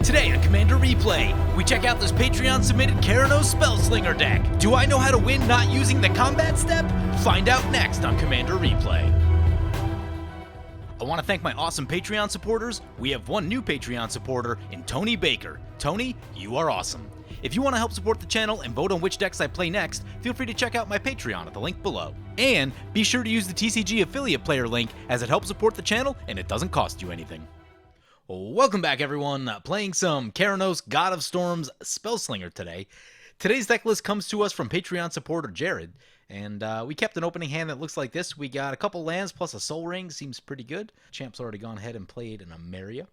Today on Commander Replay, we check out this Patreon-submitted Keranos Spellslinger deck. Do I know how to win not using the combat step? Find out next on Commander Replay. I want to thank my awesome Patreon supporters. We have one new Patreon supporter in Tony Baker. Tony, you are awesome. If you want to help support the channel and vote on which decks I play next, feel free to check out my Patreon at the link below. And be sure to use the TCG affiliate player link as it helps support the channel and it doesn't cost you anything. Welcome back, everyone. Playing some Keranos God of Storms Spellslinger today. Today's deck list comes to us from Patreon supporter Jared, and we kept an opening hand that looks like this. We got a couple lands plus a Soul Ring, seems pretty good. Champ's already gone ahead and played an Ameria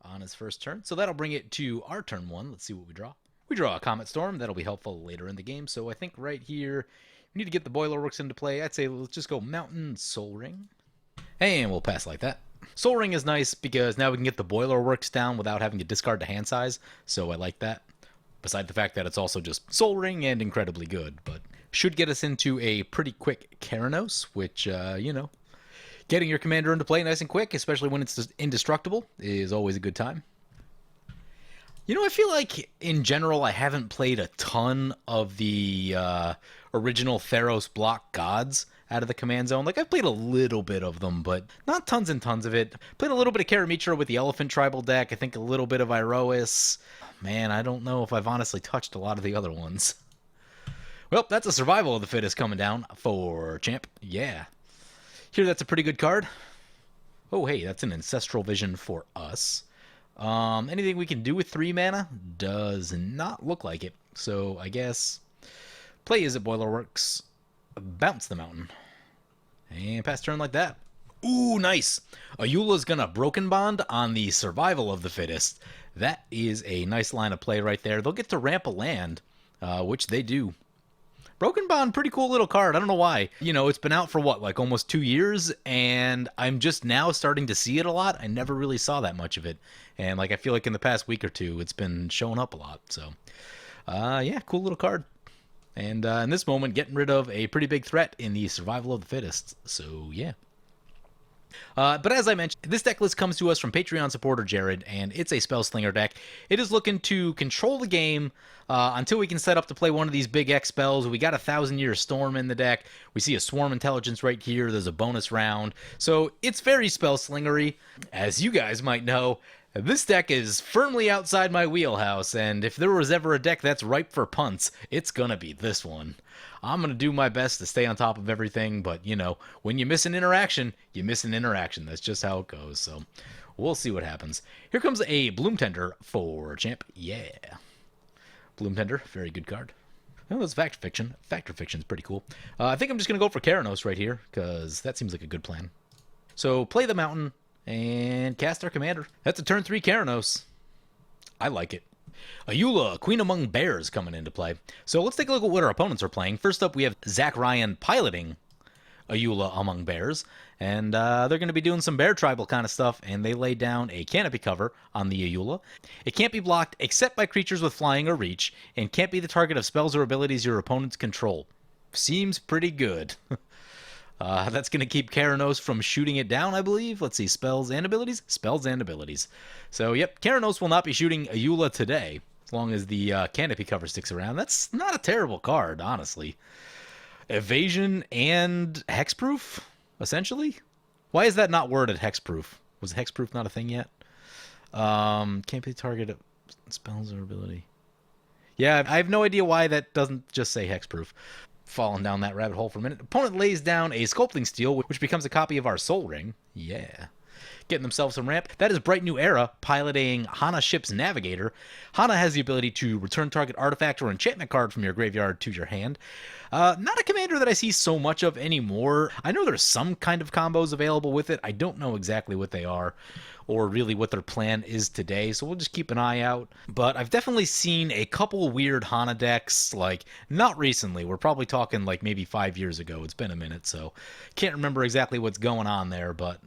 on his first turn, so that'll bring it to our turn one. Let's see what we draw. We draw a Comet Storm. That'll be helpful later in the game, so I think right here we need to get the Boiler Works into play. I'd say let's just go Mountain, Soul Ring, and we'll pass like that. Soul Ring is nice because now we can get the Boiler Works down without having to discard the hand size, so I like that. Besides the fact that it's also just Soul Ring and incredibly good, but should get us into a pretty quick Keranos, which, you know, getting your commander into play nice and quick, especially when it's indestructible, is always a good time. You know, I feel like, in general, I haven't played a ton of the original Theros block gods out of the command zone. Like, I've played a little bit of them, but not tons and tons of it. Played a little bit of Karametra with the Elephant Tribal deck. I think a little bit of Iroas. Man, I don't know if I've honestly touched a lot of the other ones. Well, that's a Survival of the Fittest coming down for Champ. Yeah. Here, that's a pretty good card. Oh, hey, that's an Ancestral Vision for us. Anything we can do with 3 mana? Does not look like it. So, I guess play Is It Boiler Works, bounce the mountain, and pass turn like that. Ooh, nice! Ayula's gonna Broken Bond on the Survival of the Fittest. That is a nice line of play right there. They'll get to ramp a land, which they do. Broken Bond, pretty cool little card. I don't know why. You know, it's been out for what, like almost 2 years, and I'm just now starting to see it a lot. I never really saw that much of it. And like I feel like in the past week or two, it's been showing up a lot. So, yeah, cool little card. And in this moment, getting rid of a pretty big threat in the Survival of the Fittest. So, yeah. But as I mentioned, this deck list comes to us from Patreon supporter Jared, and it's a Spellslinger deck. It is looking to control the game until we can set up to play one of these big X spells. We got a 1,000-Year Storm in the deck. We see a Swarm Intelligence right here. There's a bonus round. So it's very Spellslingery. As you guys might know, this deck is firmly outside my wheelhouse, and if there was ever a deck that's ripe for punts, it's gonna be this one. I'm gonna do my best to stay on top of everything, but, you know, when you miss an interaction, you miss an interaction. That's just how it goes, so we'll see what happens. Here comes a Bloom Tender for Champ. Yeah. Bloom Tender, very good card. Oh, that's Factor Fiction. Factor Fiction's pretty cool. I think I'm just gonna go for Keranos right here, because that seems like a good plan. So, play the Mountain, and cast our commander. That's a turn 3 Keranos. I like it. Ayula, Queen Among Bears, coming into play. So let's take a look at what our opponents are playing. First up, we have Zach Ryan piloting Ayula Among Bears. And they're going to be doing some bear tribal kind of stuff. And they lay down a canopy cover on the Ayula. It can't be blocked except by creatures with flying or reach. And can't be the target of spells or abilities your opponents control. Seems pretty good. That's going to keep Keranos from shooting it down, I believe. Let's see, spells and abilities? Spells and abilities. So, yep, Keranos will not be shooting Ayula today, as long as the canopy cover sticks around. That's not a terrible card, honestly. Evasion and hexproof, essentially? Why is that not worded hexproof? Was hexproof not a thing yet? Can't be targeted spells or ability. Yeah, I have no idea why that doesn't just say hexproof. Falling down that rabbit hole for a minute. Opponent lays down a Sculpting Steel, which becomes a copy of our Soul Ring. Yeah. Getting themselves some ramp. That is Bright New Era, piloting Hana Ship's Navigator. Hana has the ability to return target artifact or enchantment card from your graveyard to your hand. Not a commander that I see so much of anymore. I know there's some kind of combos available with it. I don't know exactly what they are or really what their plan is today, so we'll just keep an eye out. But I've definitely seen a couple weird Hana decks, like, not recently. We're probably talking, like, maybe 5 years ago. It's been a minute, so can't remember exactly what's going on there, but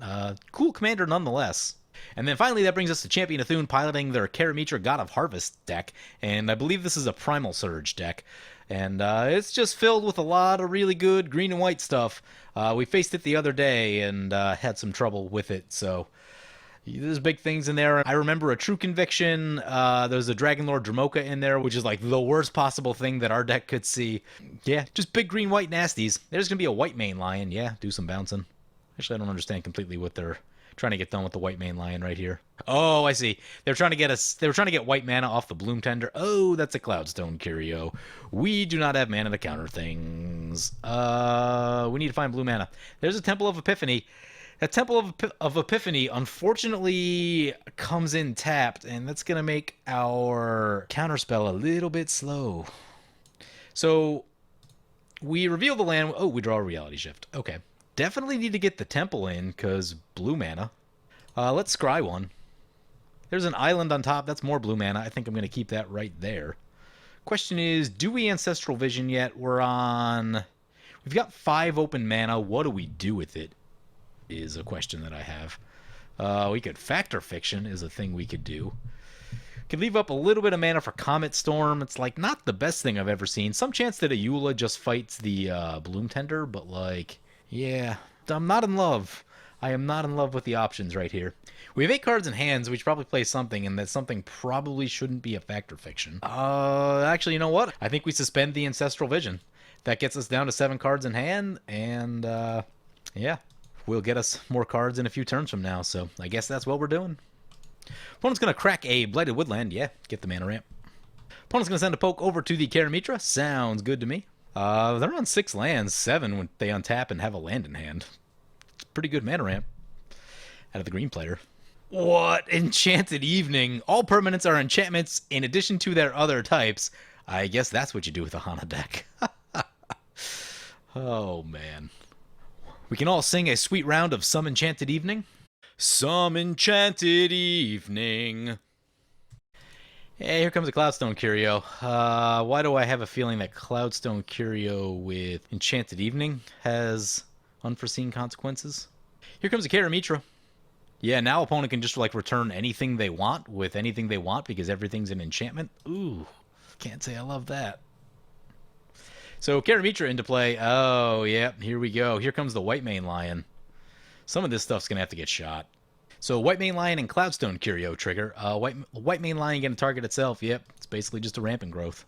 cool commander nonetheless. And then finally, that brings us to Champion Athune piloting their Karametra God of Harvest deck, and I believe this is a Primal Surge deck. And it's just filled with a lot of really good green and white stuff. We faced it the other day and had some trouble with it, so There's big things in there. I remember a True Conviction. There's a Dragon Lord Dromoka in there, which is like the worst possible thing that our deck could see. Yeah, just big green white nasties. There's gonna be a white main lion. Yeah, do some bouncing. Actually, I don't understand completely what they're trying to get done with the white main lion right here. Oh, I see. They're trying to get us. They were trying to get white mana off the Bloom Tender. Oh, that's a Cloudstone Curio. We do not have mana to counter things. We need to find blue mana. There's a Temple of Epiphany. That Temple of Epiphany, unfortunately, comes in tapped, and that's going to make our counterspell a little bit slow. So, we reveal the land. Oh, we draw a Reality Shift. Okay. Definitely need to get the Temple in, because blue mana. Let's scry one. There's an island on top. That's more blue mana. I think I'm going to keep that right there. Question is, do we Ancestral Vision yet? We've got 5 open mana. What do we do with it? Is a question that I have. We could Factor Fiction is a thing we could do. Could leave up a little bit of mana for Comet Storm. It's like not the best thing I've ever seen. Some chance that Ayula just fights the Bloom Tender, but like, yeah, I'm not in love. I am not in love with the options right here. We have 8 cards in hand, so we should probably play something, and that something probably shouldn't be a Factor Fiction. Actually, you know what? I think we suspend the Ancestral Vision. That gets us down to 7 cards in hand, and yeah. Will get us more cards in a few turns from now, so I guess that's what we're doing. Opponent's going to crack a Blighted Woodland. Yeah, get the mana ramp. Opponent's going to send a poke over to the Karametra. Sounds good to me. They're on 6 lands, 7 when they untap and have a land in hand. It's pretty good mana ramp out of the green player. What? Enchanted Evening. All permanents are enchantments in addition to their other types. I guess that's what you do with a Hana deck. Oh, man. We can all sing a sweet round of Some Enchanted Evening. Some Enchanted Evening. Hey, here comes a Cloudstone Curio. Why do I have a feeling that Cloudstone Curio with Enchanted Evening has unforeseen consequences? Here comes a Karametra. Yeah, now opponent can just like return anything they want with anything they want because everything's an enchantment. Ooh, can't say I love that. So, Karametra into play. Oh, yeah, here we go. Here comes the White Mane Lion. Some of this stuff's going to have to get shot. So, White Mane Lion and Cloudstone Curio trigger. White Mane Lion going to target itself. Yep, it's basically just a Rampant Growth.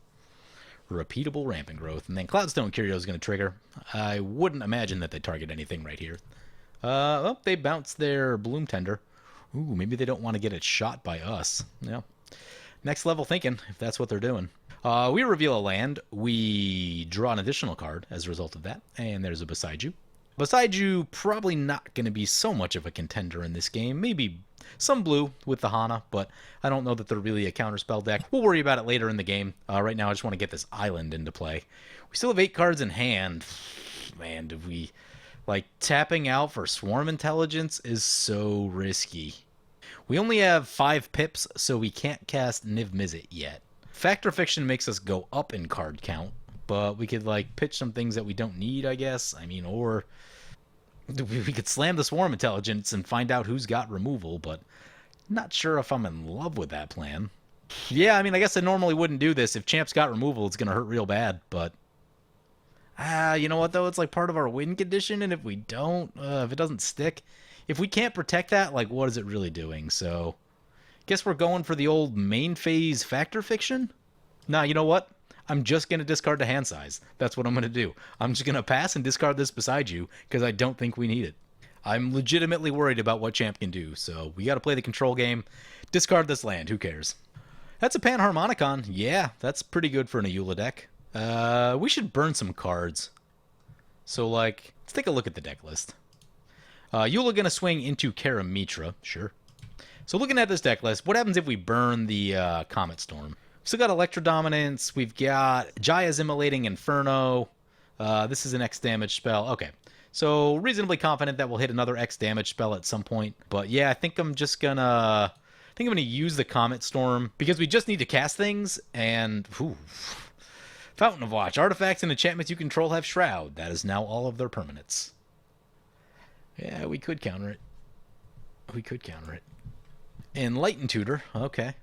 Repeatable Rampant Growth. And then Cloudstone Curio is going to trigger. I wouldn't imagine that they target anything right here. Oh, they bounce their Bloom Tender. Ooh, maybe they don't want to get it shot by us. Yeah. Next level thinking, if that's what they're doing. We reveal a land. We draw an additional card as a result of that. And there's a Beside You. Beside You, probably not going to be so much of a contender in this game. Maybe some blue with the Hana, but I don't know that they're really a counterspell deck. We'll worry about it later in the game. Right now, I just want to get this island into play. We still have 8 cards in hand. Man, did we... Like, tapping out for Swarm Intelligence is so risky. We only have 5 pips, so we can't cast Niv Mizzet yet. Factor Fiction makes us go up in card count, but we could, like, pitch some things that we don't need, I guess. I mean, or we could slam the Swarm Intelligence and find out who's got removal, but not sure if I'm in love with that plan. Yeah, I mean, I guess I normally wouldn't do this. If Champ's got removal, it's going to hurt real bad, but... you know what, though? It's, like, part of our win condition, and if we don't, if it doesn't stick... If we can't protect that, like, what is it really doing? So... Guess we're going for the old main phase Factor Fiction? Nah, you know what? I'm just going to discard the hand size. That's what I'm going to do. I'm just going to pass and discard this Beside You, because I don't think we need it. I'm legitimately worried about what Champ can do, so we got to play the control game. Discard this land, who cares? That's a Panharmonicon. Yeah, that's pretty good for an Ayula deck. We should burn some cards. So, like, let's take a look at the deck list. Ayula going to swing into Karametra. Sure. So looking at this deck list, what happens if we burn the Comet Storm? We've still got Electro Dominance. We've got Jaya's Immolating Inferno. This is an X damage spell. Okay. So reasonably confident that we'll hit another X damage spell at some point. But yeah, I think I'm just gonna... I'm gonna use the Comet Storm because we just need to cast things and... Whew. Fountain of Watch. Artifacts and enchantments you control have Shroud. That is now all of their permanents. Yeah, we could counter it. We could counter it. Enlightened Tutor. Okay.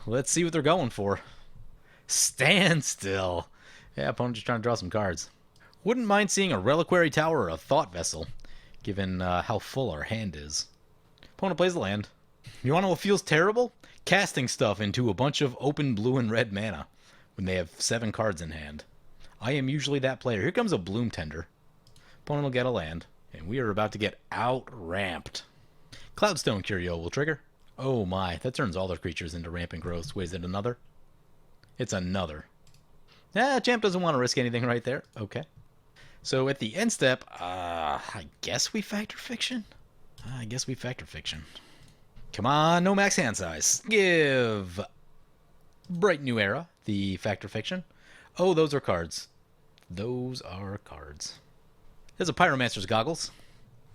Let's see what they're going for. Standstill. Yeah, opponent just trying to draw some cards. Wouldn't mind seeing a Reliquary Tower or a Thought Vessel, given how full our hand is. Opponent plays the land. You want to know what feels terrible? Casting stuff into a bunch of open blue and red mana when they have 7 cards in hand. I am usually that player. Here comes a Bloom Tender. Opponent will get a land, and we are about to get out-ramped. Cloudstone Curio will trigger. Oh my, that turns all their creatures into rampant growths. Wait, is it another? It's another. Champ doesn't want to risk anything right there. Okay. So at the end step, I guess we Factor Fiction? I guess we Factor Fiction. Come on, no max hand size. Give Bright New Era the Factor Fiction. Oh, those are cards. Those are cards. There's a Pyromancer's Goggles.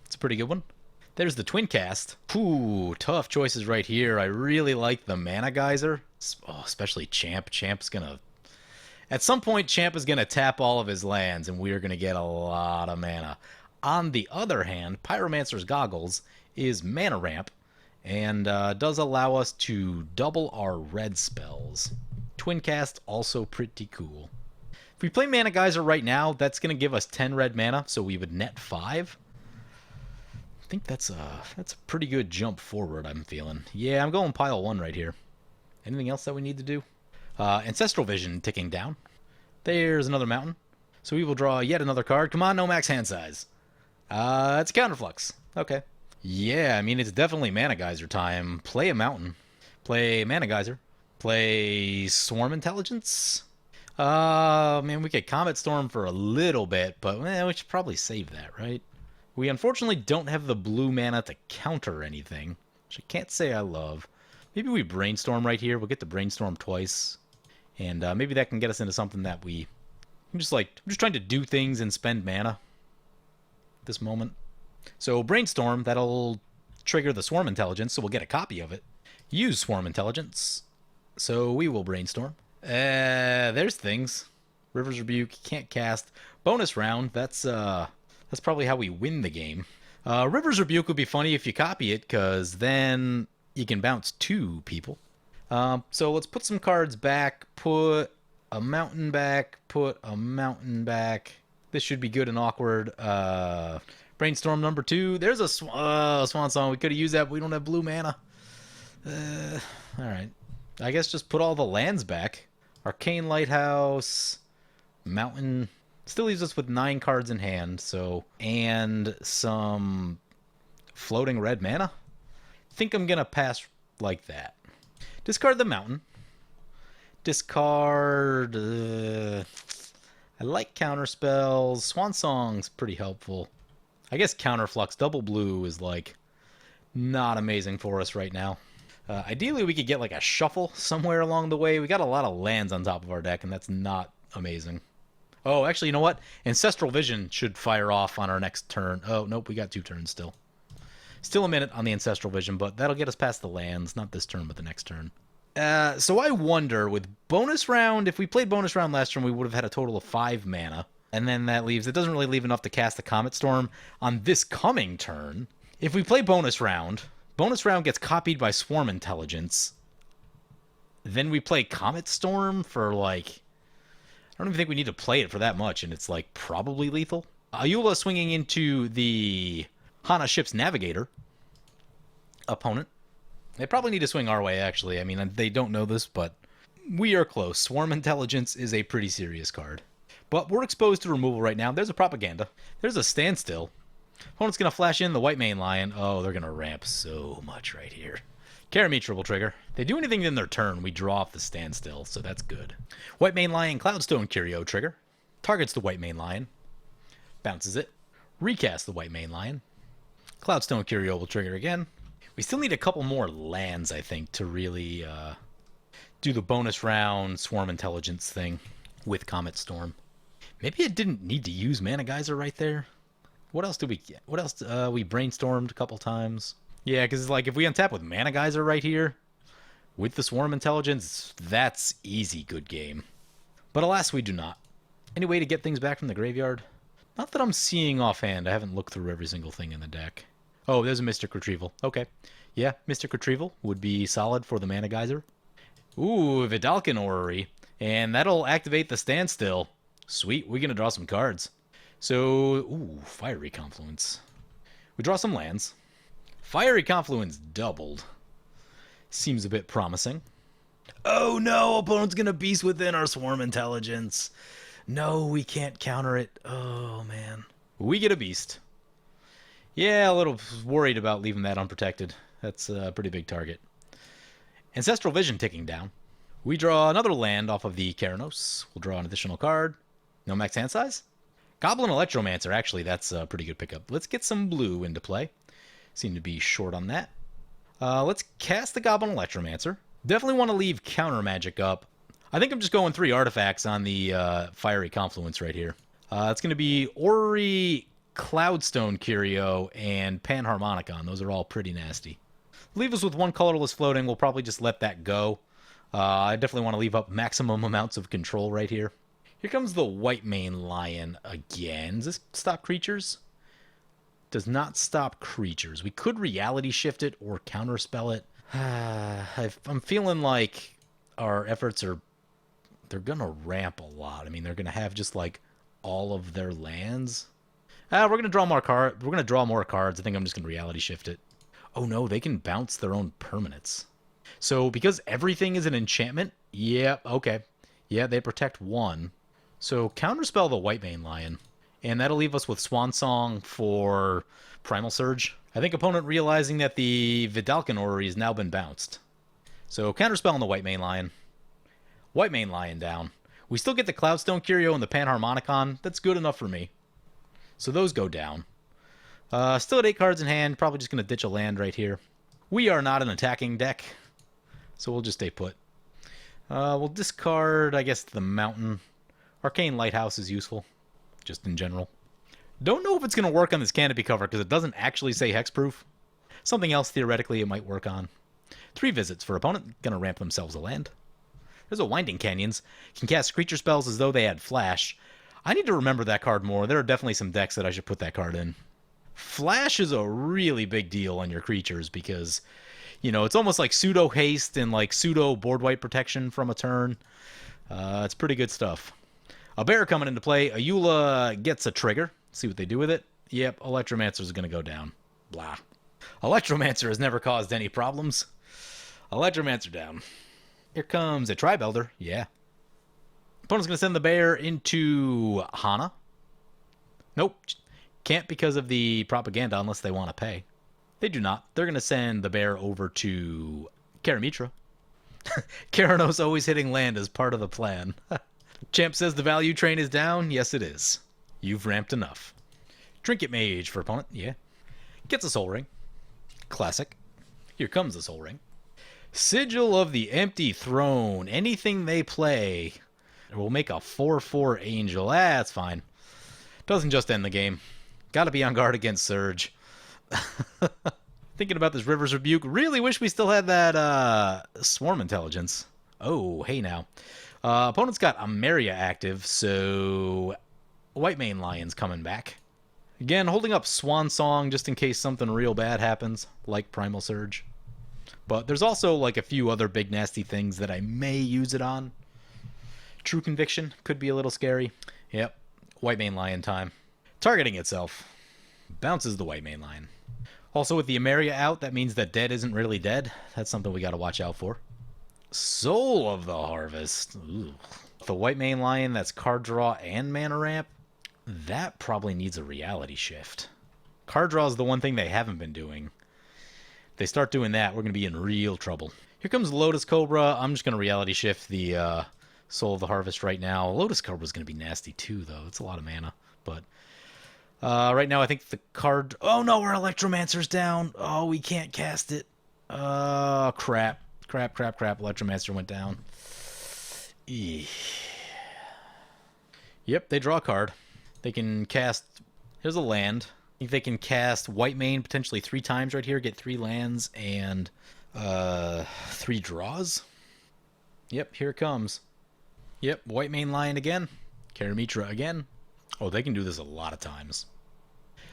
It's a pretty good one. There's the Twin Cast. Ooh, tough choices right here. I really like the Mana Geyser. Oh, especially Champ. Champ's gonna... At some point, Champ is gonna tap all of his lands, and we're gonna get a lot of mana. On the other hand, Pyromancer's Goggles is mana ramp, and does allow us to double our red spells. Twin Cast, also pretty cool. If we play Mana Geyser right now, that's gonna give us 10 red mana, so we would net 5. I think that's a pretty good jump forward, I'm feeling. Yeah, I'm going pile 1 right here. Anything else that we need to do? Ancestral Vision ticking down. There's another mountain. So we will draw yet another card. Come on, no max hand size. It's Counterflux. Okay. Yeah, I mean, it's definitely Mana Geyser time. Play a mountain. Play Mana Geyser. Play Swarm Intelligence. Man, we could Comet Storm for a little bit, but we should probably save that, right? We unfortunately don't have the blue mana to counter anything, which I can't say I love. Maybe we Brainstorm right here. We'll get to Brainstorm twice. And maybe that can get us into something that I'm just trying to do things and spend mana at this moment. So Brainstorm, that'll trigger the Swarm Intelligence, so we'll get a copy of it. Use Swarm Intelligence. So we will Brainstorm. There's things. River's Rebuke, can't cast. Bonus round, that's probably how we win the game. River's Rebuke would be funny if you copy it, because then you can bounce 2 people. So let's put some cards back. Put a mountain back. Put a mountain back. This should be good and awkward. Brainstorm number 2. There's a Swan Song. We could have used that, but we don't have blue mana. Alright. I guess just put all the lands back. Arcane Lighthouse. Mountain. Still leaves us with 9 cards in hand, so... And some floating red mana? Think I'm gonna pass like that. Discard the mountain. Discard... I like counter spells. Swan Song's pretty helpful. I guess Counterflux double blue is, like, not amazing for us right now. Ideally, we could get, like, a shuffle somewhere along the way. We got a lot of lands on top of our deck, and that's not amazing. Oh, actually, you know what? Ancestral Vision should fire off on our next turn. Oh, nope, we got 2 turns still. Still a minute on the Ancestral Vision, but that'll get us past the lands. Not this turn, but the next turn. So I wonder, with bonus round, if we played bonus round last turn, we would have had a total of 5 mana. And then that leaves, it doesn't really leave enough to cast the Comet Storm on this coming turn. If we play bonus round gets copied by Swarm Intelligence. Then we play Comet Storm for, like... I don't even think we need to play it for that much, and it's, like, probably lethal. Ayula swinging into the Hana Ship's Navigator opponent. They probably need to swing our way, actually. I mean, they don't know this, but we are close. Swarm Intelligence is a pretty serious card. But we're exposed to removal right now. There's a Propaganda. There's a Standstill. Opponent's going to flash in the White Mane Lion. Oh, they're going to ramp so much right here. Karametra will trigger. They do anything in their turn, we draw off the Standstill, so that's good. White Mane Lion, Cloudstone Curio trigger. Targets the White Mane Lion. Bounces it. Recast the White Mane Lion. Cloudstone Curio will trigger again. We still need a couple more lands, I think, to really do the bonus round Swarm Intelligence thing with Comet Storm. Maybe it didn't need to use Mana Geyser right there. What else did we get? What else? We brainstormed a couple times. Yeah, because like if we untap with Mana Geyser right here, with the Swarm Intelligence, that's easy good game. But alas, we do not. Any way to get things back from the graveyard? Not that I'm seeing offhand. I haven't looked through every single thing in the deck. Oh, there's a Mystic Retrieval. Okay. Yeah, Mystic Retrieval would be solid for the Mana Geyser. Ooh, Vidalcan Orrery. And that'll activate the Standstill. Sweet, we're going to draw some cards. So, ooh, Fiery Confluence. We draw some lands. Fiery Confluence doubled. Seems a bit promising. Oh no, opponent's gonna Beast Within our Swarm Intelligence. No, we can't counter it. Oh man. We get a Beast. Yeah, a little worried about leaving that unprotected. That's a pretty big target. Ancestral Vision ticking down. We draw another land off of the Keranos. We'll draw an additional card. No max hand size? Goblin Electromancer, actually, that's a pretty good pickup. Let's get some blue into play. Seem to be short on that. Let's cast the Goblin Electromancer. Definitely want to leave counter magic up. I think I'm just going 3 artifacts on the Fiery Confluence right here. It's going to be Orrery, Cloudstone Curio, and Panharmonicon. Those are all pretty nasty. Leave us with 1 colorless floating. We'll probably just let that go. I definitely want to leave up maximum amounts of control right here. Here comes the White Mane Lion again. Does this stop creatures? Does not stop creatures. We could reality shift it or counterspell it. I'm feeling like our efforts are... They're going to ramp a lot. I mean, they're going to have just like all of their lands. We're going to draw more cards. We're going to draw more cards. I think I'm just going to reality shift it. Oh no, they can bounce their own permanents. So because everything is an enchantment, yeah, okay. Yeah, they protect 1. So counterspell the White Mane Lion. And that'll leave us with Swan Song for Primal Surge. I think opponent realizing that the Vidalcan Orrery has now been bounced. So counterspell on the White Mane Lion. White Mane Lion down. We still get the Cloudstone Curio and the Panharmonicon. That's good enough for me. So those go down. Still at 8 cards in hand. Probably just going to ditch a land right here. We are not an attacking deck, so we'll just stay put. We'll discard, I guess, the Mountain. Arcane Lighthouse is useful, just in general. Don't know if it's going to work on this canopy cover because it doesn't actually say hexproof. Something else, theoretically, it might work on. 3 visits for opponent. Going to ramp themselves a land. There's a Winding Canyons. Can cast creature spells as though they had Flash. I need to remember that card more. There are definitely some decks that I should put that card in. Flash is a really big deal on your creatures because, you know, it's almost like pseudo haste and like pseudo board wipe protection from a turn. It's pretty good stuff. A bear coming into play. Ayula gets a trigger. See what they do with it. Yep, Electromancer is going to go down. Blah. Electromancer has never caused any problems. Electromancer down. Here comes a Tribe Elder. Yeah. Opponent's going to send the bear into Hana. Nope. Can't because of the propaganda unless they want to pay. They do not. They're going to send the bear over to Karametra. Keranos always hitting land as part of the plan. Champ says the value train is down. Yes, it is. You've ramped enough. Trinket Mage for opponent. Yeah. Gets a Soul Ring. Classic. Here comes the Soul Ring. Sigil of the Empty Throne. Anything they play will make a 4/4 Angel. That's fine. Doesn't just end the game. Gotta be on guard against Surge. Thinking about this River's Rebuke. Really wish we still had that Swarm Intelligence. Oh, hey now. Opponent's got Ameria active, so White Mane Lion's coming back. Again, holding up Swan Song just in case something real bad happens, like Primal Surge. But there's also like a few other big nasty things that I may use it on. True Conviction could be a little scary. Yep, White Mane Lion time. Targeting itself. Bounces the White Mane Lion. Also with the Ameria out, that means that dead isn't really dead. That's something we gotta watch out for. Soul of the Harvest. Ooh. The White Mane Lion that's card draw and mana ramp. That probably needs a reality shift. Card draw is the one thing they haven't been doing. If they start doing that, we're going to be in real trouble. Here comes Lotus Cobra. I'm just going to reality shift the Soul of the Harvest right now. Lotus Cobra is going to be nasty too, though. It's a lot of mana. But right now, I think the card... Oh, no, our Electromancer's down. Oh, we can't cast it. Crap. Crap. Electromancer went down. Eeh. Yep, they draw a card. They can cast... Here's a land. I think they can cast White Mane potentially 3 times right here, get 3 lands and 3 draws. Yep, here it comes. Yep, White Mane Lion again. Karametra again. Oh, they can do this a lot of times.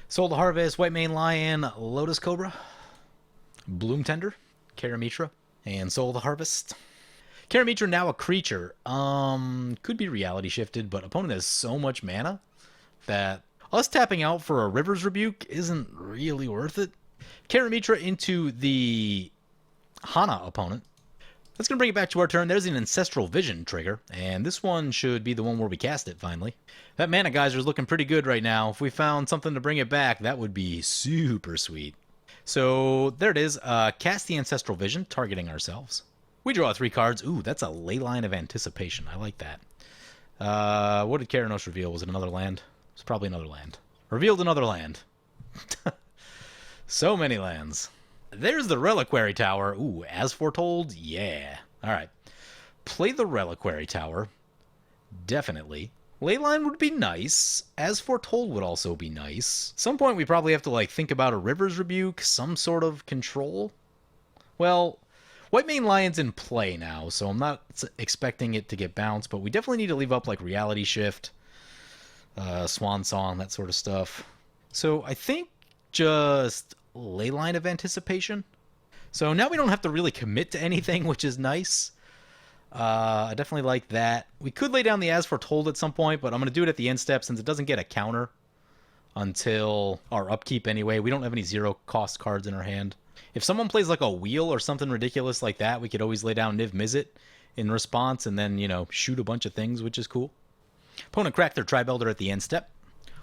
Soul to Harvest, White Mane Lion, Lotus Cobra, Bloom Tender, Karametra, and Soul to Harvest. Karametra now a creature. Could be reality shifted, but opponent has so much mana that us tapping out for a River's Rebuke isn't really worth it. Karametra into the Hana opponent. That's going to bring it back to our turn. There's an Ancestral Vision trigger, and this one should be the one where we cast it, finally. That Mana Geyser is looking pretty good right now. If we found something to bring it back, that would be super sweet. So, there it is. Cast the Ancestral Vision, targeting ourselves. We draw 3 cards. Ooh, that's a Leyline of Anticipation. I like that. What did Keranos reveal? Was it another land? It's probably another land. Revealed another land. So many lands. There's the Reliquary Tower. Ooh, as foretold? Yeah. Alright. Play the Reliquary Tower. Definitely. Leyline would be nice. As foretold would also be nice. At some point we probably have to, like, think about a River's Rebuke, some sort of control. Well, White Mane Lion's in play now, so I'm not expecting it to get bounced, but we definitely need to leave up, like, Reality Shift, Swan Song, that sort of stuff. So I think just Leyline of Anticipation. So now we don't have to really commit to anything, which is nice. I definitely like that. We could lay down the As Foretold at some point, but I'm going to do it at the end step since it doesn't get a counter until our upkeep anyway. We don't have any 0-cost cards in our hand. If someone plays like a Wheel or something ridiculous like that, we could always lay down Niv Mizzet in response and then, you know, shoot a bunch of things, which is cool. Opponent cracked their Tri-Belter at the end step.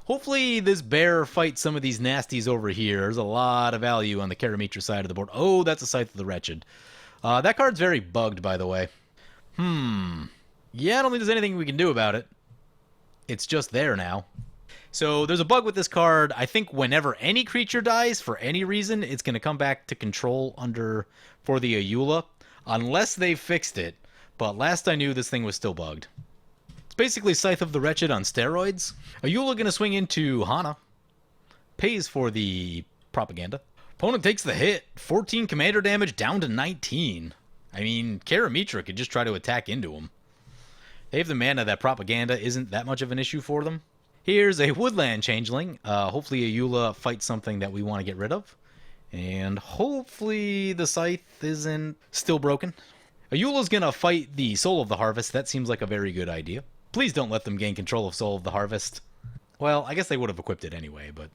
Hopefully this bear fights some of these nasties over here. There's a lot of value on the Karametra side of the board. Oh, that's a Scythe of the Wretched. That card's very bugged, by the way. Yeah, I don't think there's anything we can do about it. It's just there now. So there's a bug with this card. I think whenever any creature dies, for any reason, it's going to come back to control for the Ayula. Unless they fixed it. But last I knew, this thing was still bugged. It's basically Scythe of the Wretched on steroids. Ayula going to swing into Hana. Pays for the propaganda. Opponent takes the hit. 14 commander damage down to 19. I mean, Karametra could just try to attack into him. They have the mana that propaganda isn't that much of an issue for them. Here's a Woodland Changeling. Hopefully Ayula fights something that we want to get rid of. And hopefully the Scythe isn't still broken. Ayula's going to fight the Soul of the Harvest. That seems like a very good idea. Please don't let them gain control of Soul of the Harvest. Well, I guess they would have equipped it anyway, but...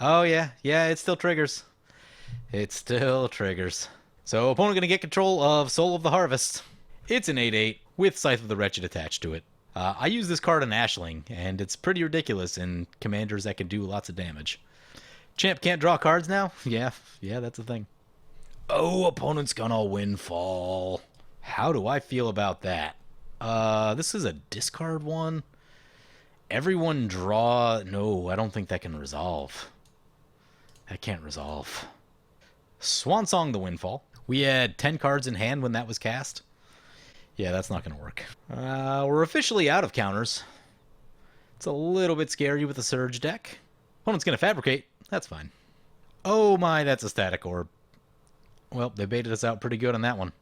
Oh, yeah. Yeah, it still triggers. It still triggers. So, opponent going to get control of Soul of the Harvest. It's an 8/8 with Scythe of the Wretched attached to it. I use this card in Ashling, and it's pretty ridiculous in commanders that can do lots of damage. Champ can't draw cards now? Yeah, that's a thing. Oh, opponent's gonna Windfall. How do I feel about that? This is a discard one. Everyone draw... No, I don't think that can resolve. That can't resolve. Swansong the Windfall. We had 10 cards in hand when that was cast. Yeah, that's not going to work. We're officially out of counters. It's a little bit scary with the Surge deck. Opponent's going to Fabricate. That's fine. Oh my, that's a Static Orb. Well, they baited us out pretty good on that one.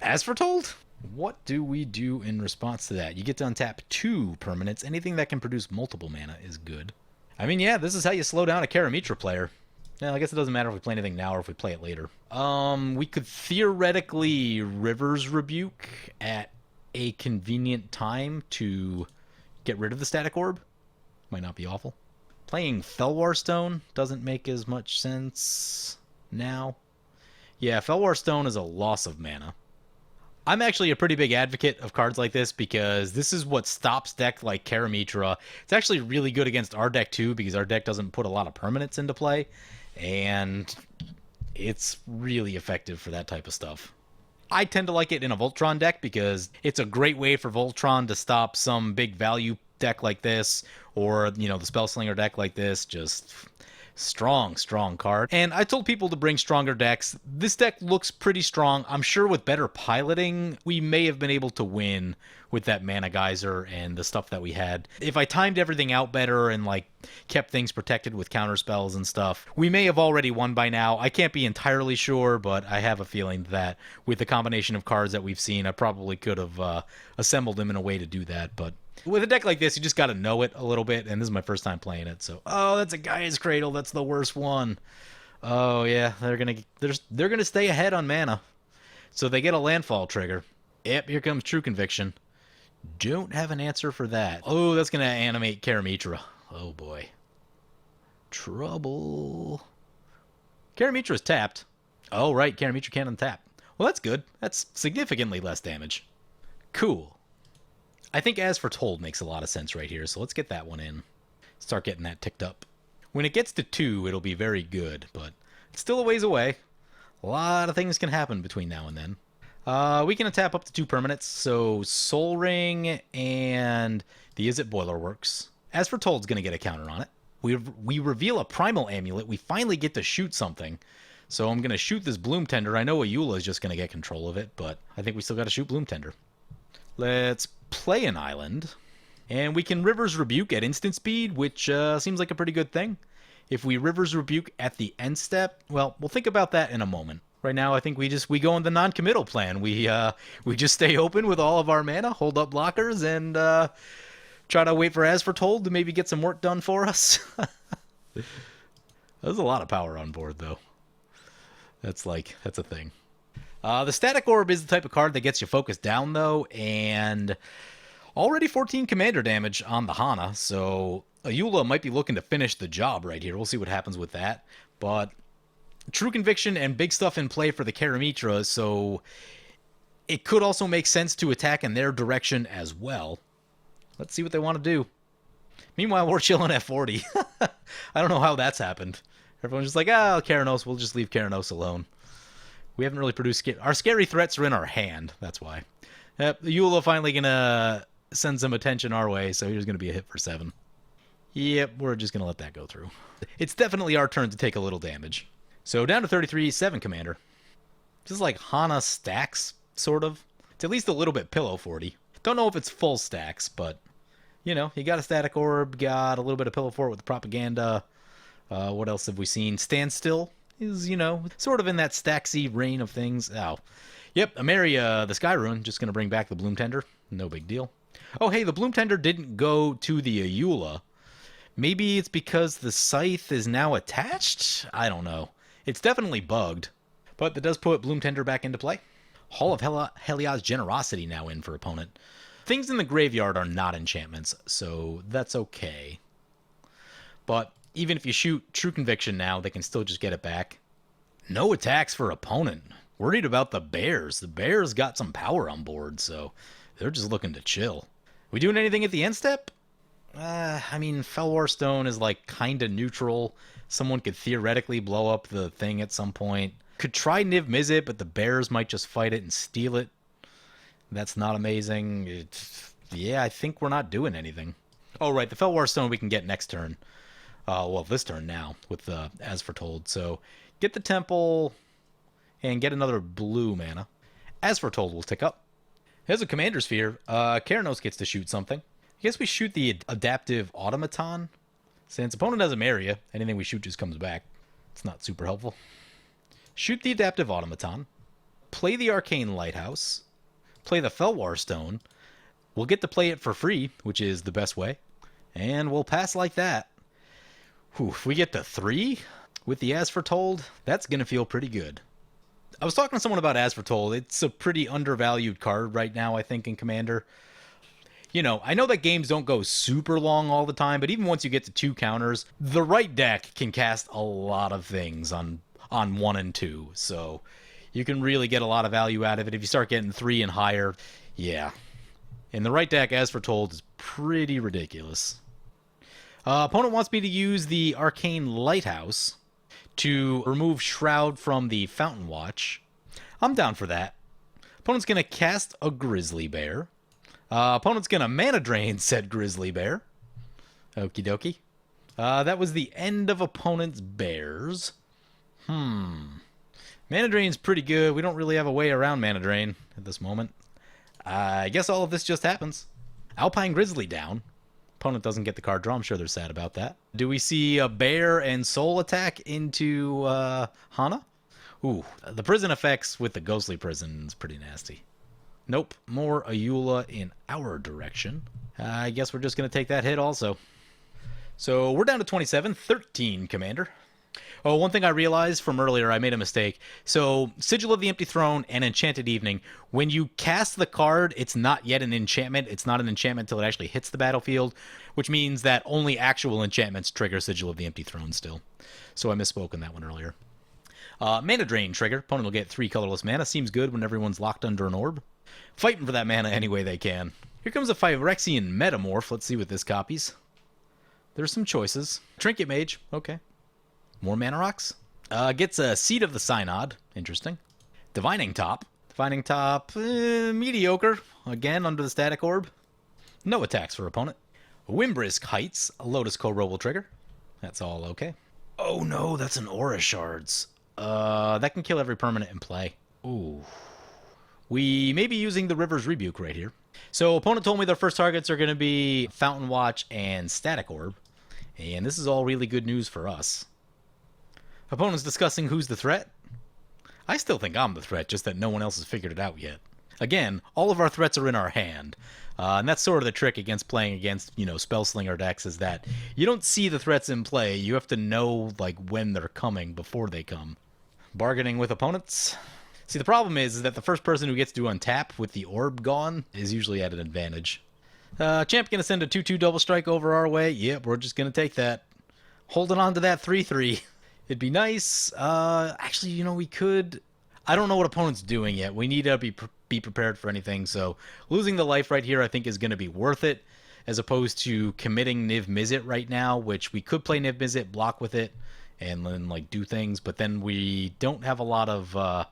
As foretold? What do we do in response to that? You get to untap 2 permanents. Anything that can produce multiple mana is good. I mean, yeah, this is how you slow down a Karametra player. Yeah, I guess it doesn't matter if we play anything now or if we play it later. We could theoretically River's Rebuke at a convenient time to get rid of the Static Orb. Might not be awful. Playing Felwar Stone doesn't make as much sense now. Yeah, Felwar Stone is a loss of mana. I'm actually a pretty big advocate of cards like this because this is what stops deck like Karametra. It's actually really good against our deck too because our deck doesn't put a lot of permanents into play. And it's really effective for that type of stuff. I tend to like it in a Voltron deck because it's a great way for Voltron to stop some big value deck like this or, you know, the Spellslinger deck like this. Just strong card. And I told people to bring stronger decks. This deck looks pretty strong. I'm sure with better piloting, we may have been able to win with that Mana Geyser and the stuff that we had. If I timed everything out better and, like, kept things protected with counter spells and stuff, we may have already won by now. I can't be entirely sure, but I have a feeling that with the combination of cards that we've seen, I probably could have assembled them in a way to do that, but... With a deck like this, you just got to know it a little bit, and this is my first time playing it, so... Oh, that's a Gaia's Cradle, that's the worst one. Oh, yeah, they're gonna stay ahead on mana. So they get a landfall trigger. Yep, here comes True Conviction. Don't have an answer for that. Oh, that's gonna animate Karametra. Oh, boy. Trouble. Karametra is tapped. Oh, right. Karametra can't untap. Well, that's good. That's significantly less damage. Cool. I think As Foretold makes a lot of sense right here, so let's get that one in. Start getting that ticked up. When it gets to 2, it'll be very good, but it's still a ways away. A lot of things can happen between now and then. We can tap up to 2 permanents, so Soul Ring and the Is It Boiler Works. As Foretold's going to get a counter on it. We reveal a Primal Amulet. We finally get to shoot something. So I'm going to shoot this Bloom Tender. I know Ayula is just going to get control of it, but I think we still got to shoot Bloom Tender. Let's play an island. And we can River's Rebuke at instant speed, which seems like a pretty good thing. If we River's Rebuke at the end step, well, we'll think about that in a moment. Right now, I think we go on the non-committal plan. We just stay open with all of our mana, hold up blockers, and try to wait for As Foretold to maybe get some work done for us. There's a lot of power on board, though. That's a thing. The Static Orb is the type of card that gets you focused down, though, and already 14 commander damage on the Hana, so Ayula might be looking to finish the job right here. We'll see what happens with that, but True Conviction and big stuff in play for the Karametra, so it could also make sense to attack in their direction as well. Let's see what they want to do. Meanwhile, we're chilling at 40. I don't know how that's happened. Everyone's just like, Keranos, we'll just leave Keranos alone. We haven't really produced... Our scary threats are in our hand, that's why. Yep, Ayula finally going to send some attention our way, so here's going to be a hit for 7. Yep, we're just going to let that go through. It's definitely our turn to take a little damage. So down to 33, 7 commander. This is like Hana Stax, sort of. It's at least a little bit pillow 40. Don't know if it's full stacks, but, you know, you got a Static Orb, got a little bit of pillow fort with the Propaganda. What else have we seen? Standstill is, you know, sort of in that Staxy reign of things. Oh, yep, Ameria, the Sky Rune, just going to bring back the Bloom Tender. No big deal. Oh, hey, the Bloom Tender didn't go to the Ayula. Maybe it's because the Scythe is now attached? I don't know. It's definitely bugged. But that does put Bloom Tender back into play. Hall of Heliod's Generosity now in for opponent. Things in the graveyard are not enchantments, so that's okay. But even if you shoot True Conviction now, they can still just get it back. No attacks for opponent. Worried about the Bears. The Bears got some power on board, so they're just looking to chill. We doing anything at the end step? I mean, Felwar Stone is like kind of neutral. Someone could theoretically blow up the thing at some point. Could try Niv Mizzet, but the Bears might just fight it and steal it. That's not amazing. Yeah, I think we're not doing anything. Oh, right, the Felwar Stone we can get next turn. Well, this turn now, with As Foretold. So, get the Temple, and get another blue mana. As Foretold will tick up. There's a Commander Sphere. Keranos gets to shoot something. I guess we shoot the Adaptive Automaton. Since opponent has a Maria, anything we shoot just comes back. It's not super helpful. Shoot the Adaptive Automaton. Play the Arcane Lighthouse. Play the Felwar Stone. We'll get to play it for free, which is the best way. And we'll pass like that. Whew, if we get to 3 with the As Foretold, that's going to feel pretty good. I was talking to someone about As Foretold. It's a pretty undervalued card right now, I think, in Commander. You know, I know that games don't go super long all the time, but even once you get to 2 counters, the right deck can cast a lot of things on 1 and 2. So you can really get a lot of value out of it. If you start getting 3 and higher, yeah. In the right deck, As Foretold is pretty ridiculous. Opponent wants me to use the Arcane Lighthouse to remove Shroud from the Fountain Watch. I'm down for that. Opponent's going to cast a Grizzly Bear. Opponent's going to Mana Drain said Grizzly Bear. Okie dokie. That was the end of opponent's Bears. Mana Drain's pretty good. We don't really have a way around Mana Drain at this moment. I guess all of this just happens. Alpine Grizzly down. Opponent doesn't get the card draw. I'm sure they're sad about that. Do we see a Bear and Soul attack into Hana? Ooh, the prison effects with the Ghostly Prison is pretty nasty. Nope, more Ayula in our direction. I guess we're just going to take that hit also. So we're down to 27, 13 Commander. Oh, one thing I realized from earlier, I made a mistake. So, Sigil of the Empty Throne and Enchanted Evening, when you cast the card, it's not yet an enchantment. It's not an enchantment until it actually hits the battlefield, which means that only actual enchantments trigger Sigil of the Empty Throne still. So I misspoke on that one earlier. Mana Drain trigger. Opponent will get 3 colorless mana. Seems good when everyone's locked under an orb. Fighting for that mana any way they can. Here comes a Phyrexian Metamorph. Let's see what this copies. There's some choices. Trinket Mage. Okay. More mana rocks. Gets a Seed of the Synod. Interesting. Divining Top. Divining Top, mediocre. Again, under the Static Orb. No attacks for opponent. Wimbrisk Heights. Lotus Cobra will trigger. That's all okay. Oh no, that's an Aura Shards. That can kill every permanent in play. Ooh. We may be using the River's Rebuke right here. So opponent told me their first targets are going to be Fountain Watch and Static Orb. And this is all really good news for us. Opponent's discussing who's the threat. I still think I'm the threat, just that no one else has figured it out yet. Again, all of our threats are in our hand. And that's sort of the trick against playing against, Spellslinger decks, is that you don't see the threats in play. You have to know, when they're coming before they come. Bargaining with opponents. See, the problem is that the first person who gets to untap with the orb gone is usually at an advantage. Champ gonna send a 2/2 double strike over our way. Yep, we're just gonna take that. Holding on to that 3/3. It'd be nice. Actually, we could... I don't know what opponent's doing yet. We need to be prepared for anything, so losing the life right here I think is going to be worth it, as opposed to committing Niv Mizzet right now, which we could play Niv Mizzet, block with it, and then do things, but then we don't have a lot of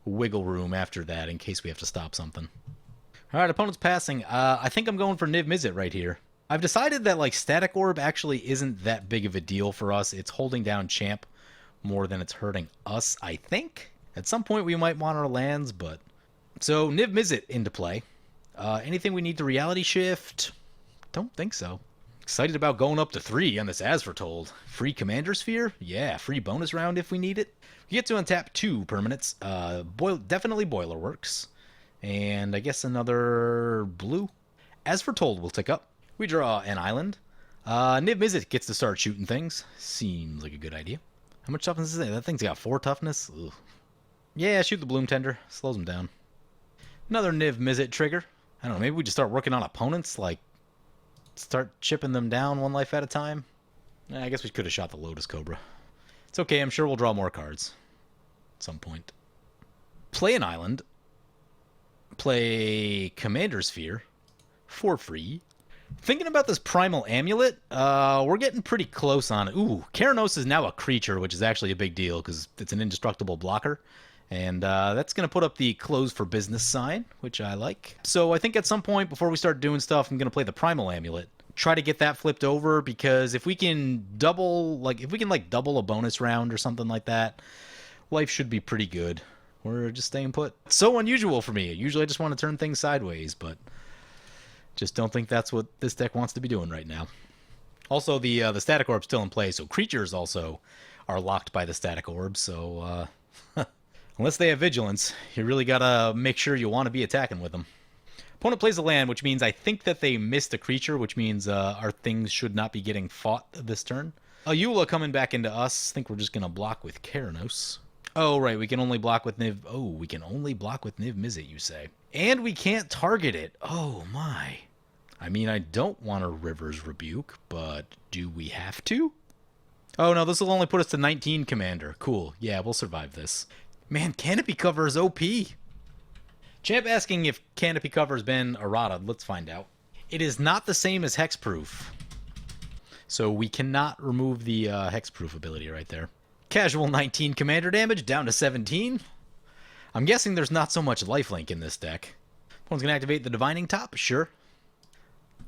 wiggle room after that in case we have to stop something. Alright, opponent's passing. I think I'm going for Niv Mizzet right here. I've decided that Static Orb actually isn't that big of a deal for us. It's holding down Champ more than it's hurting us, I think. At some point we might want our lands, but... So, Niv Mizzet into play. Anything we need to reality shift? Don't think so. Excited about going up to 3 on this As Foretold. Free Commander Sphere? Yeah, free bonus round if we need it. We get to untap 2 permanents. Definitely Boiler Works. And I guess another blue. As Foretold will tick up. We draw an island. Niv Mizzet gets to start shooting things. Seems like a good idea. How much toughness is it? That thing's got 4 toughness. Ugh. Yeah, shoot the Bloom Tender. Slows him down. Another Niv Mizzet trigger. I don't know, maybe we just start working on opponents, start chipping them down 1 life at a time. I guess we could have shot the Lotus Cobra. It's okay, I'm sure we'll draw more cards at some point. Play an island. Play Commander Sphere for free. Thinking about this Primal Amulet, we're getting pretty close on it. Ooh, Keranos is now a creature, which is actually a big deal because it's an indestructible blocker. And that's going to put up the close for business sign, which I like. So I think at some point before we start doing stuff, I'm going to play the Primal Amulet. Try to get that flipped over, because if we can double, double a bonus round or something like that, life should be pretty good. We're just staying put. It's so unusual for me. Usually I just want to turn things sideways, but just don't think that's what this deck wants to be doing right now. Also, the Static Orb's still in play, so creatures also are locked by the Static Orb, so... Unless they have Vigilance, you really gotta make sure you want to be attacking with them. Opponent plays a land, which means I think that they missed a creature, which means our things should not be getting fought this turn. Ayula coming back into us. I think we're just gonna block with Keranos. Oh, right, we can only block with Niv... Oh, we can only block with Niv Mizzet, you say. And we can't target it. Oh, my. I mean, I don't want a River's Rebuke, but do we have to? Oh, no, this will only put us to 19 Commander. Cool. Yeah, we'll survive this. Man, Canopy Cover is OP. Champ asking if Canopy Cover has been errata. Let's find out. It is not the same as Hexproof. So we cannot remove the Hexproof ability right there. Casual 19 commander damage, down to 17. I'm guessing there's not so much lifelink in this deck. One's going to activate the Divining Top? Sure.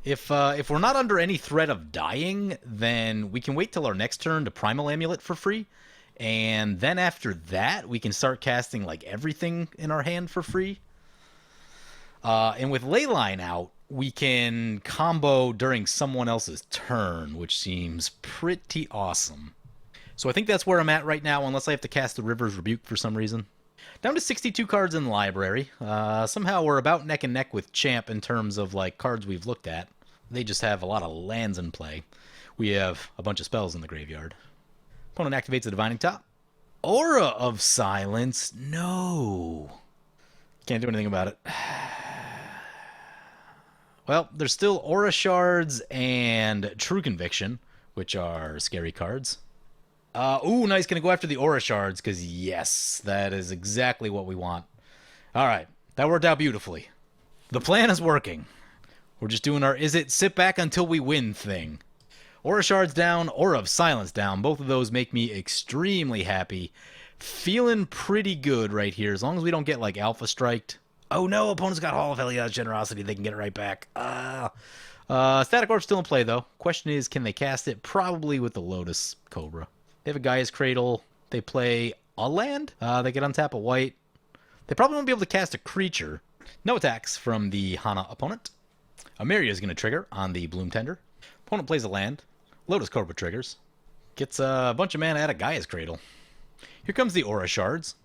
If we're not under any threat of dying, then we can wait till our next turn to Primal Amulet for free. And then after that, we can start casting everything in our hand for free. And with Leyline out, we can combo during someone else's turn, which seems pretty awesome. So I think that's where I'm at right now, unless I have to cast the River's Rebuke for some reason. Down to 62 cards in the library. Somehow we're about neck and neck with Champ in terms of cards we've looked at. They just have a lot of lands in play. We have a bunch of spells in the graveyard. Opponent activates the Divining Top. Aura of Silence. No. Can't do anything about it. Well, there's still Aura Shards and True Conviction, which are scary cards. Ooh, nice. Gonna go after the Aura Shards, because yes, that is exactly what we want. Alright, that worked out beautifully. The plan is working. We're just doing our is it sit back until we win thing. Aura Shards down, Aura of Silence down. Both of those make me extremely happy. Feeling pretty good right here, as long as we don't get, like, Alpha Striked. Oh no, opponent's got Hall of Helios Generosity. They can get it right back. Static Orb's still in play, though. Question is, can they cast it? Probably with the Lotus Cobra. They have a Gaia's Cradle. They play a land. They can untap a white. They probably won't be able to cast a creature. No attacks from the Hana opponent. Ameria is going to trigger on the Bloom Tender. Opponent plays a land. Lotus Cobra triggers. Gets a bunch of mana out of Gaia's Cradle. Here comes the Aura Shards.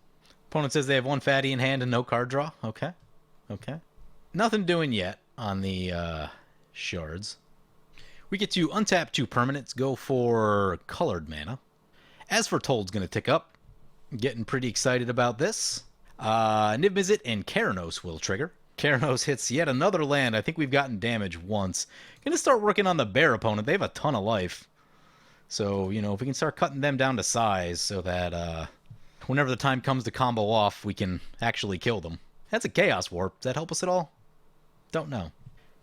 Opponent says they have one fatty in hand and no card draw. Okay. Okay. Nothing doing yet on the Shards. We get to untap 2 permanents, go for colored mana. As for Told's going to tick up. Getting pretty excited about this. Niv Mizzet and Keranos will trigger. Keranos hits yet another land. I think we've gotten damage once. Gonna start working on the bear opponent. They have a ton of life. So, you know, if we can start cutting them down to size so that whenever the time comes to combo off, we can actually kill them. That's a Chaos Warp. Does that help us at all? Don't know.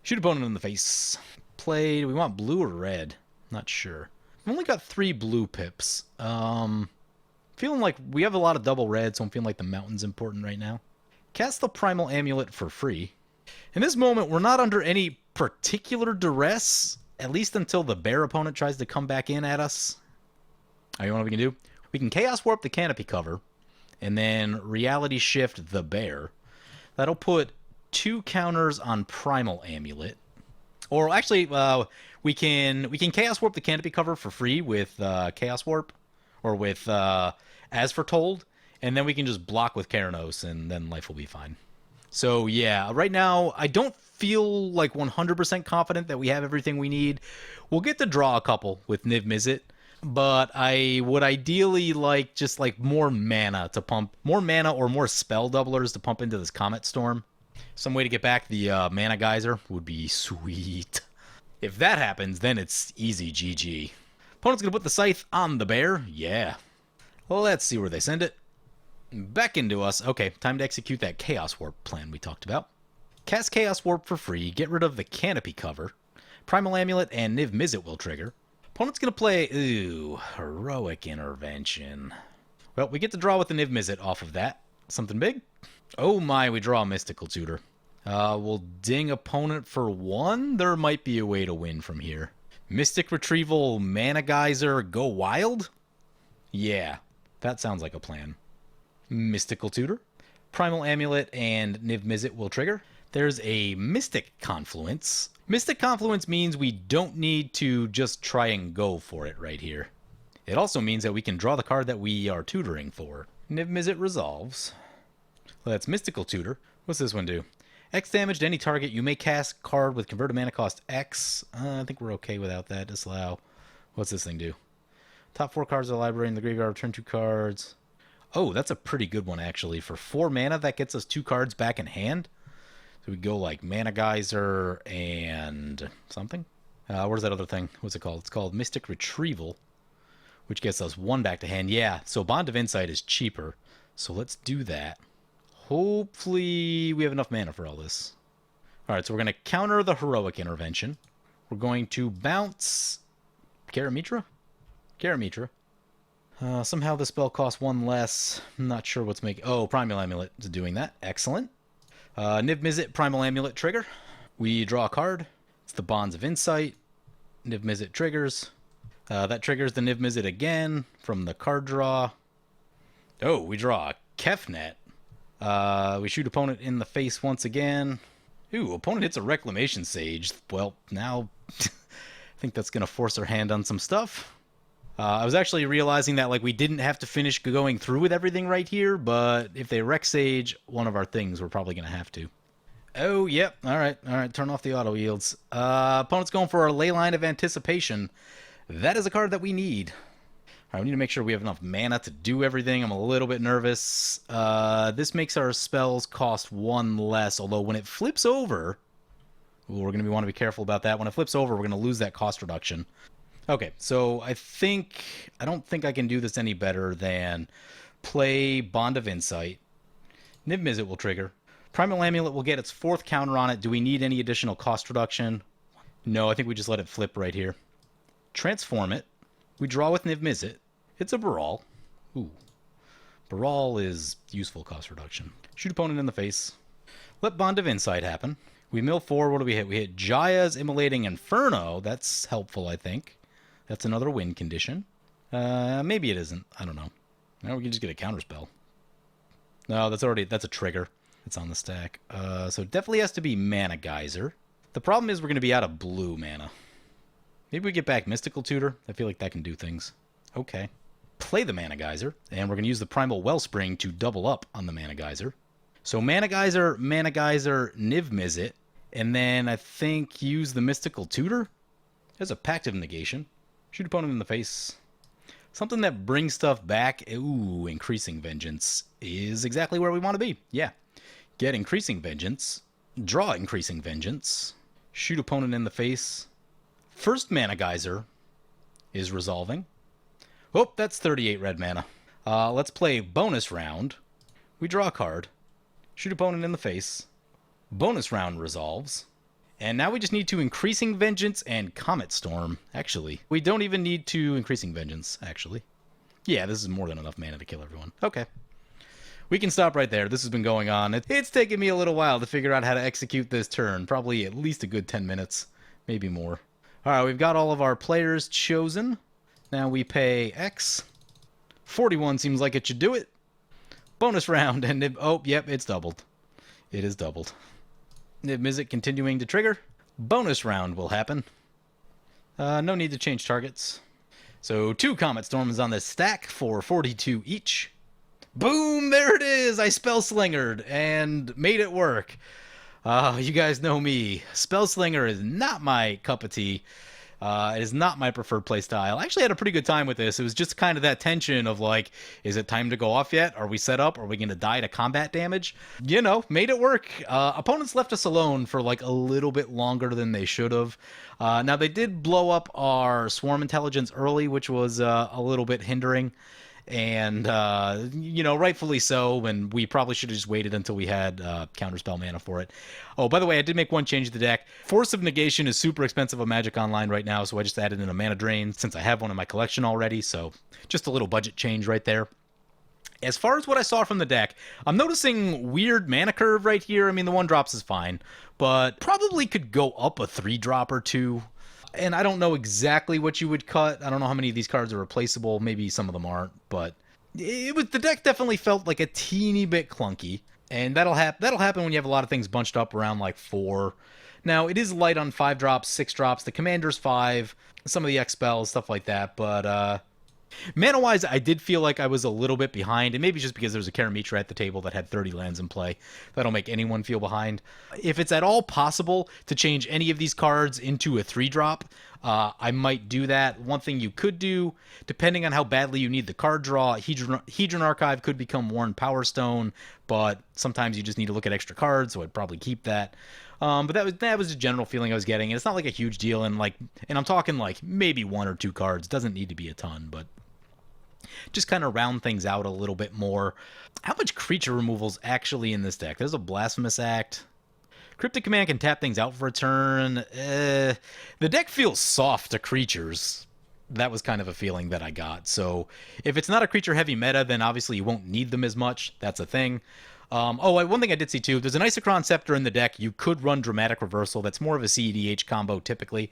Shoot opponent in the face. Play, do we want blue or red? Not sure. We've only got 3 blue pips. Feeling like we have a lot of double red, so I'm feeling like the mountain's important right now. Cast the Primal Amulet for free. In this moment, we're not under any particular duress, at least until the bear opponent tries to come back in at us. You know what we can do? We can Chaos Warp the Canopy Cover, and then Reality Shift the bear. That'll put 2 counters on Primal Amulet. Or actually, we can Chaos Warp the Canopy Cover for free with Chaos Warp, or with As for Told, and then we can just block with Keranos, and then life will be fine. So yeah, right now, I don't feel like 100% confident that we have everything we need. We'll get to draw a couple with Niv Mizzet, but I would ideally like just like more mana to pump, more mana or more spell doublers to pump into this Comet Storm. Some way to get back the Mana Geyser would be sweet. If that happens, then it's easy GG. Opponent's gonna put the Scythe on the bear. Yeah. Well, let's see where they send it. Back into us. Okay, time to execute that Chaos Warp plan we talked about. Cast Chaos Warp for free, get rid of the Canopy Cover. Primal Amulet and Niv Mizzet will trigger. Opponent's going to play, Heroic Intervention. Well, we get to draw with the Niv Mizzet off of that. Something big? Oh my, we draw a Mystical Tutor. We'll ding opponent for 1. There might be a way to win from here. Mystic Retrieval, Mana Geyser, go wild? Yeah, that sounds like a plan. Mystical Tutor. Primal Amulet and Niv Mizzet will trigger. There's a Mystic Confluence. Mystic Confluence means we don't need to just try and go for it right here. It also means that we can draw the card that we are tutoring for. Niv Mizzet resolves. Well, that's Mystical Tutor. What's this one do? X damage to any target. You may cast card with converted mana cost X. I think we're okay without that. Disallow. What's this thing do? Top 4 cards of the library in the graveyard. Return 2 cards. Oh, that's a pretty good one, actually. For 4 mana, that gets us 2 cards back in hand. So we go like Mana Geyser and something. Where's that other thing? What's it called? It's called Mystic Retrieval, which gets us 1 back to hand. Yeah, so Bond of Insight is cheaper. So let's do that. Hopefully we have enough mana for all this. All right, so we're going to counter the Heroic Intervention. We're going to bounce Karametra? Karametra. Somehow the spell costs 1 less. I'm not sure what's making... Oh, Primal Amulet is doing that. Excellent. Niv Mizzet, Primal Amulet trigger. We draw a card. It's the Bonds of Insight. Niv Mizzet triggers. That triggers the Niv Mizzet again from the card draw. Oh, we draw a Kefnet. We shoot opponent in the face once again. Ooh, opponent hits a Reclamation Sage. Well, now I think that's going to force our hand on some stuff. I was actually realizing that like we didn't have to finish going through with everything right here, but if they Rec Sage one of our things, we're probably going to have to. Oh, yep. All right. Turn off the auto yields. Opponent's going for our Leyline of Anticipation. That is a card that we need. All right, we need to make sure we have enough mana to do everything. I'm a little bit nervous. This makes our spells cost 1 less, although when it flips over... Ooh, we're going to want to be careful about that. When it flips over, we're going to lose that cost reduction. Okay, so I don't think I can do this any better than play Bond of Insight. Niv Mizzet will trigger. Primal Amulet will get its 4th counter on it. Do we need any additional cost reduction? No, I think we just let it flip right here. Transform it. We draw with Niv Mizzet. It's a Baral. Ooh. Baral is useful cost reduction. Shoot opponent in the face. Let Bond of Insight happen. We mill 4. What do we hit? We hit Jaya's Immolating Inferno. That's helpful, I think. That's another win condition. Maybe it isn't. I don't know. Now we can just get a counterspell. No, that's a trigger. It's on the stack. So it definitely has to be Mana Geyser. The problem is we're going to be out of blue mana. Maybe we get back Mystical Tutor. I feel like that can do things. Okay. Play the Mana Geyser, and we're going to use the Primal Wellspring to double up on the Mana Geyser. So Mana Geyser, Niv Mizzet, and then I think use the Mystical Tutor as a Pact of Negation. Shoot opponent in the face. Something that brings stuff back. Ooh, Increasing Vengeance is exactly where we want to be. Yeah. Get Increasing Vengeance. Draw Increasing Vengeance. Shoot opponent in the face. First Mana Geyser is resolving. Oh, that's 38 red mana. Let's play bonus round. We draw a card. Shoot opponent in the face. Bonus round resolves. And now we just need to Increasing Vengeance and Comet Storm. Actually, we don't even need to Increasing Vengeance, actually. Yeah, this is more than enough mana to kill everyone. Okay. We can stop right there. This has been going on. It's taken me a little while to figure out how to execute this turn. Probably at least a good 10 minutes. Maybe more. Alright, we've got all of our players chosen. Now we pay X. 41 seems like it should do it. Bonus round, and oh, yep, it's doubled. It is doubled. Niv Mizzet continuing to trigger. Bonus round will happen. No need to change targets. So 2 Comet Storms on this stack for 42 each. Boom! There it is! I Spellslingered and made it work. You guys know me. Spellslinger is not my cup of tea. It is not my preferred playstyle. I actually had a pretty good time with this. It was just kind of that tension of like, is it time to go off yet? Are we set up? Are we going to die to combat damage? You know, made it work. Opponents left us alone for like a little bit longer than they should have. Now, they did blow up our Swarm Intelligence early, which was a little bit hindering. And, you know, rightfully so, and we probably should have just waited until we had counterspell mana for it. Oh, by the way, I did make one change to the deck. Force of Negation is super expensive on Magic Online right now, so I just added in a Mana Drain since I have one in my collection already, so just a little budget change right there. As far as what I saw from the deck, I'm noticing weird mana curve right here. I mean, the 1-drops is fine, but probably could go up a 3-drop or 2. And I don't know exactly what you would cut. I don't know how many of these cards are replaceable. Maybe some of them aren't, but the deck definitely felt like a teeny bit clunky. And that'll happen when you have a lot of things bunched up around like 4. Now, it is light on 5-drops, 6-drops. The Commander's 5, some of the X spells, stuff like that. But mana-wise, I did feel like I was a little bit behind, and maybe just because there's a Karametra at the table that had 30 lands in play. That'll make anyone feel behind. If it's at all possible to change any of these cards into a 3-drop, I might do that. One thing you could do, depending on how badly you need the card draw, Hedron Archive could become Worn Power Stone, but sometimes you just need to look at extra cards, so I'd probably keep that. But that was the general feeling I was getting, and it's not like a huge deal, and I'm talking like maybe 1 or 2 cards. Doesn't need to be a ton, but just kind of round things out a little bit more. How much creature removal's actually in this deck? There's a Blasphemous Act. Cryptic Command can tap things out for a turn. The deck feels soft to creatures. That was kind of a feeling that I got. So if it's not a creature-heavy meta, then obviously you won't need them as much. That's a thing. One thing I did see too, there's an Isochron Scepter in the deck. You could run Dramatic Reversal. That's more of a CEDH combo typically.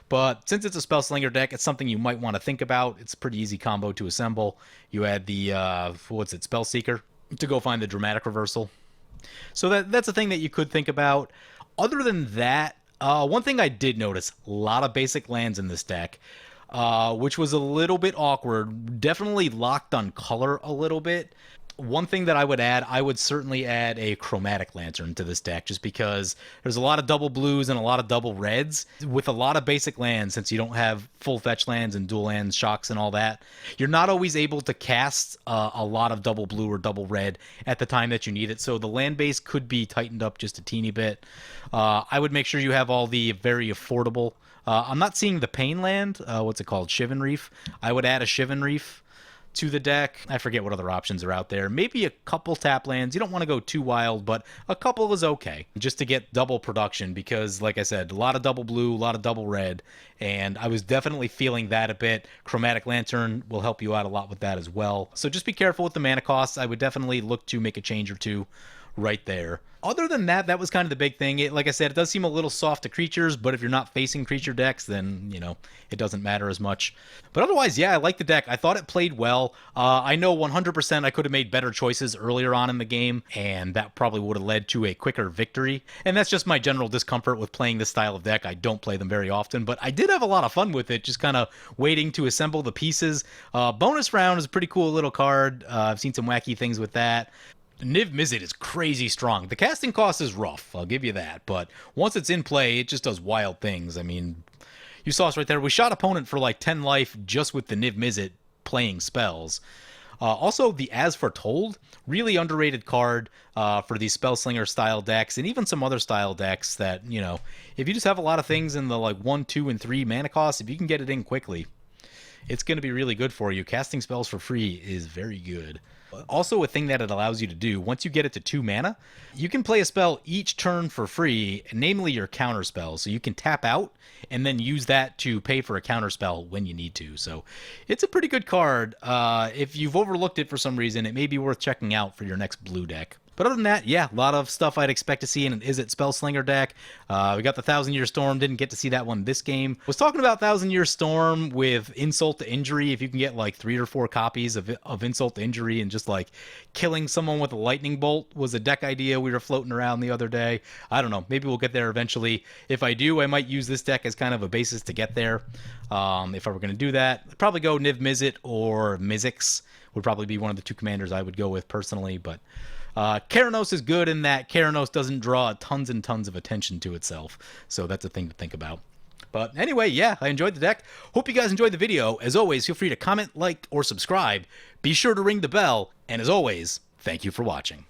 But since it's a Spellslinger deck, it's something you might want to think about. It's a pretty easy combo to assemble. You add the, Spellseeker to go find the Dramatic Reversal. So that's a thing that you could think about. Other than that, one thing I did notice, a lot of basic lands in this deck, which was a little bit awkward. Definitely locked on color a little bit. One thing that I would add, I would certainly add a chromatic lantern to this deck, just because there's a lot of double blues and a lot of double reds. With a lot of basic lands, since you don't have full fetch lands and dual lands, shocks and all that, you're not always able to cast a lot of double blue or double red at the time that you need it. So the land base could be tightened up just a teeny bit. I would make sure you have all the very affordable. I'm not seeing the Pain land. What's it called? Shivan Reef. I would add a Shivan Reef to the deck. I forget what other options are out there. Maybe a couple tap lands. You don't want to go too wild, but a couple is okay just to get double production, because like I said, a lot of double blue, a lot of double red, and I was definitely feeling that a bit. Chromatic Lantern will help you out a lot with that as well. So just be careful with the mana costs. I would definitely look to make a change or two right there. Other than that, that was kind of the big thing. Like I said, it does seem a little soft to creatures, but if you're not facing creature decks, then, you know, it doesn't matter as much. But otherwise, yeah, I like the deck. I thought it played well. I know 100% I could have made better choices earlier on in the game, and that probably would have led to a quicker victory. And that's just my general discomfort with playing this style of deck. I don't play them very often, but I did have a lot of fun with it, just kind of waiting to assemble the pieces. Bonus round is a pretty cool little card. I've seen some wacky things with that. Niv Mizzet is crazy strong. The casting cost is rough, I'll give you that, but once it's in play, it just does wild things. I mean, you saw us right there. We shot opponent for like 10 life just with the Niv Mizzet playing spells. Also, the As Foretold, really underrated card for these Spellslinger style decks, and even some other style decks that, you know, if you just have a lot of things in the like 1, 2, and 3 mana costs, if you can get it in quickly, it's going to be really good for you. Casting spells for free is very good. Also, a thing that it allows you to do, once you get it to 2 mana, you can play a spell each turn for free, namely your counter spell. So you can tap out and then use that to pay for a counter spell when you need to. So it's a pretty good card. If you've overlooked it for some reason, it may be worth checking out for your next blue deck. But other than that, yeah, a lot of stuff I'd expect to see in an Is It Spellslinger deck. We got the Thousand Year Storm, didn't get to see that one this game. Was talking about Thousand Year Storm with Insult to Injury. If you can get like 3 or 4 copies of Insult to Injury and just like killing someone with a lightning bolt was a deck idea we were floating around the other day. I don't know, maybe we'll get there eventually. If I do, I might use this deck as kind of a basis to get there. If I were going to do that, I'd probably go Niv Mizzet or Mizzix would probably be one of the 2 commanders I would go with personally, but Keranos is good in that Keranos doesn't draw tons and tons of attention to itself, so that's a thing to think about. But anyway, yeah, I enjoyed the deck. Hope you guys enjoyed the video. As always, feel free to comment, like, or subscribe. Be sure to ring the bell, and as always, thank you for watching.